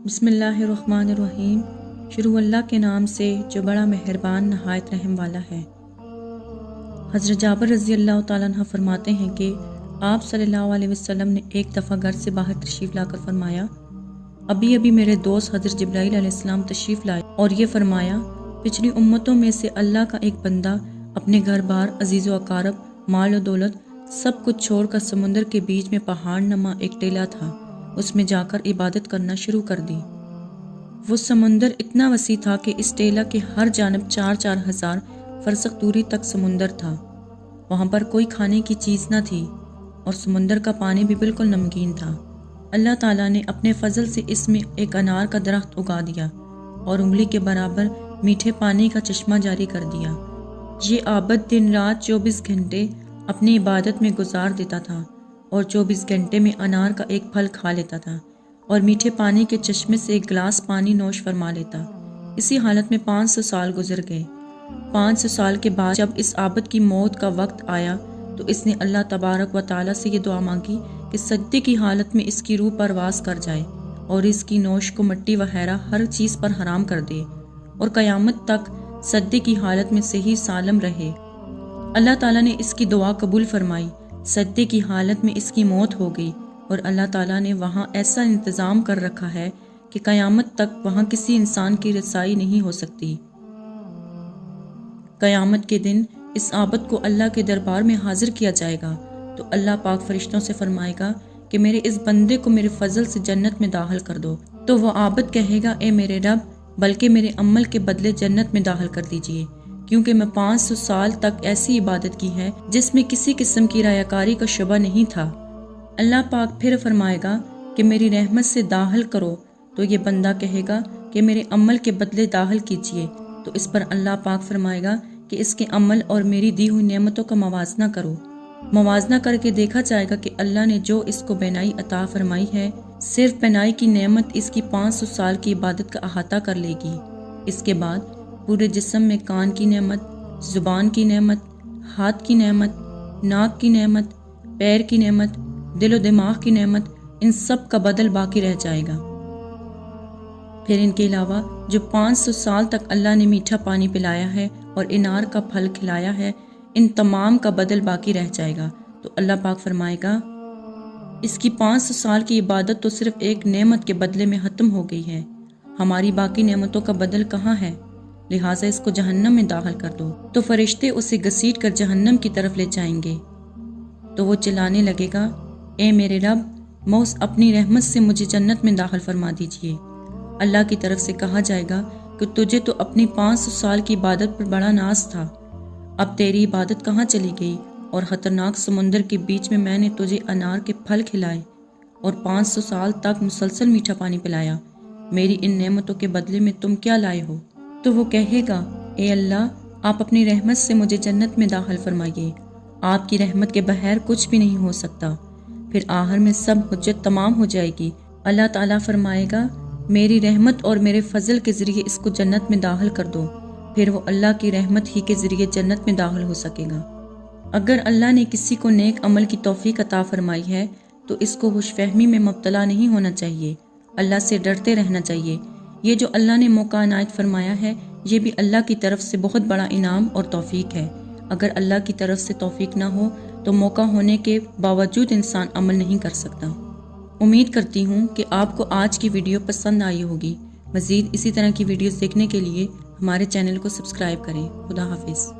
بسم اللہ الرحمن الرحیم۔ شروع اللہ کے نام سے جو بڑا مہربان نہایت رحم والا ہے۔ حضرت جابر رضی اللہ تعالیٰ عنہ فرماتے ہیں کہ آپ صلی اللہ علیہ وسلم نے ایک دفعہ گھر سے باہر تشریف لا کر فرمایا، ابھی میرے دوست حضرت جبرائیل علیہ السلام تشریف لائے اور یہ فرمایا، پچھلی امتوں میں سے اللہ کا ایک بندہ اپنے گھر بار، عزیز و اقارب، مال و دولت سب کچھ چھوڑ کر سمندر کے بیچ میں پہاڑ نما ایک ٹیلا تھا، اس میں جا کر عبادت کرنا شروع کر دی۔ وہ سمندر اتنا وسیع تھا کہ اس ٹیلا کے ہر جانب 4,000 فرسخ دوری تک سمندر تھا۔ وہاں پر کوئی کھانے کی چیز نہ تھی اور سمندر کا پانی بھی بالکل نمکین تھا۔ اللہ تعالیٰ نے اپنے فضل سے اس میں ایک انار کا درخت اگا دیا اور انگلی کے برابر میٹھے پانی کا چشمہ جاری کر دیا۔ یہ عابد دن رات 24 گھنٹے اپنی عبادت میں گزار دیتا تھا اور 24 گھنٹے میں انار کا ایک پھل کھا لیتا تھا اور میٹھے پانی کے چشمے سے ایک گلاس پانی نوش فرما لیتا۔ اسی حالت میں 500 سال گزر گئے۔ 500 سال کے بعد جب اس عابد کی موت کا وقت آیا تو اس نے اللہ تبارک و تعالیٰ سے یہ دعا مانگی کہ سجدے کی حالت میں اس کی روح پرواز کر جائے اور اس کی نوش کو مٹی وغیرہ ہر چیز پر حرام کر دے اور قیامت تک سجدے کی حالت میں صحیح سالم رہے۔ اللہ تعالیٰ نے اس کی دعا قبول فرمائی۔ سجدے کی حالت میں اس کی موت ہو گئی اور اللہ تعالیٰ نے وہاں ایسا انتظام کر رکھا ہے کہ قیامت تک وہاں کسی انسان کی رسائی نہیں ہو سکتی۔ قیامت کے دن اس عابد کو اللہ کے دربار میں حاضر کیا جائے گا تو اللہ پاک فرشتوں سے فرمائے گا کہ میرے اس بندے کو میرے فضل سے جنت میں داخل کر دو، تو وہ عابد کہے گا، اے میرے رب، بلکہ میرے عمل کے بدلے جنت میں داخل کر دیجئے، کیونکہ میں 500 سال تک ایسی عبادت کی ہے جس میں کسی قسم کی ریاکاری کا شبہ نہیں تھا۔ اللہ پاک پھر فرمائے گا کہ میری رحمت سے داخل کرو، تو یہ بندہ کہے گا کہ میرے عمل کے بدلے داخل کیجئے، تو اس پر اللہ پاک فرمائے گا کہ اس کے عمل اور میری دی ہوئی نعمتوں کا موازنہ کرو۔ موازنہ کر کے دیکھا جائے گا کہ اللہ نے جو اس کو بینائی عطا فرمائی ہے، صرف بینائی کی نعمت اس کی 500 سال کی عبادت کا احاطہ کر لے گی۔ اس کے بعد پورے جسم میں کان کی نعمت، زبان کی نعمت، ہاتھ کی نعمت، ناک کی نعمت، پیر کی نعمت، دل و دماغ کی نعمت، ان سب کا بدل باقی رہ جائے گا۔ پھر ان کے علاوہ جو 500 سال تک اللہ نے میٹھا پانی پلایا ہے اور انار کا پھل کھلایا ہے، ان تمام کا بدل باقی رہ جائے گا، تو اللہ پاک فرمائے گا، اس کی 500 سال کی عبادت تو صرف ایک نعمت کے بدلے میں ختم ہو گئی ہے، ہماری باقی نعمتوں کا بدل کہاں ہے؟ لہٰذا اس کو جہنم میں داخل کر دو۔ تو فرشتے اسے گھسیٹ کر جہنم کی طرف لے جائیں گے، تو وہ چلانے لگے گا، اے میرے رب، موس اپنی رحمت سے مجھے جنت میں داخل فرما دیجئے۔ اللہ کی طرف سے کہا جائے گا کہ تجھے تو اپنی 500 سال کی عبادت پر بڑا ناز تھا، اب تیری عبادت کہاں چلی گئی؟ اور خطرناک سمندر کے بیچ میں نے تجھے انار کے پھل کھلائے اور 500 سال تک مسلسل میٹھا پانی پلایا، میری ان نعمتوں کے بدلے میں تم کیا لائے ہو؟ تو وہ کہے گا، اے اللہ، آپ اپنی رحمت سے مجھے جنت میں داخل فرمائیے، آپ کی رحمت کے بغیر کچھ بھی نہیں ہو سکتا۔ پھر آخر میں سب حجت تمام ہو جائے گی۔ اللہ تعالیٰ فرمائے گا، میری رحمت اور میرے فضل کے ذریعے اس کو جنت میں داخل کر دو، پھر وہ اللہ کی رحمت ہی کے ذریعے جنت میں داخل ہو سکے گا۔ اگر اللہ نے کسی کو نیک عمل کی توفیق عطا فرمائی ہے تو اس کو خوش فہمی میں مبتلا نہیں ہونا چاہیے، اللہ سے ڈرتے رہنا چاہیے۔ یہ جو اللہ نے موقع عنایت فرمایا ہے، یہ بھی اللہ کی طرف سے بہت بڑا انعام اور توفیق ہے۔ اگر اللہ کی طرف سے توفیق نہ ہو تو موقع ہونے کے باوجود انسان عمل نہیں کر سکتا۔ امید کرتی ہوں کہ آپ کو آج کی ویڈیو پسند آئی ہوگی۔ مزید اسی طرح کی ویڈیوز دیکھنے کے لیے ہمارے چینل کو سبسکرائب کریں۔ خدا حافظ۔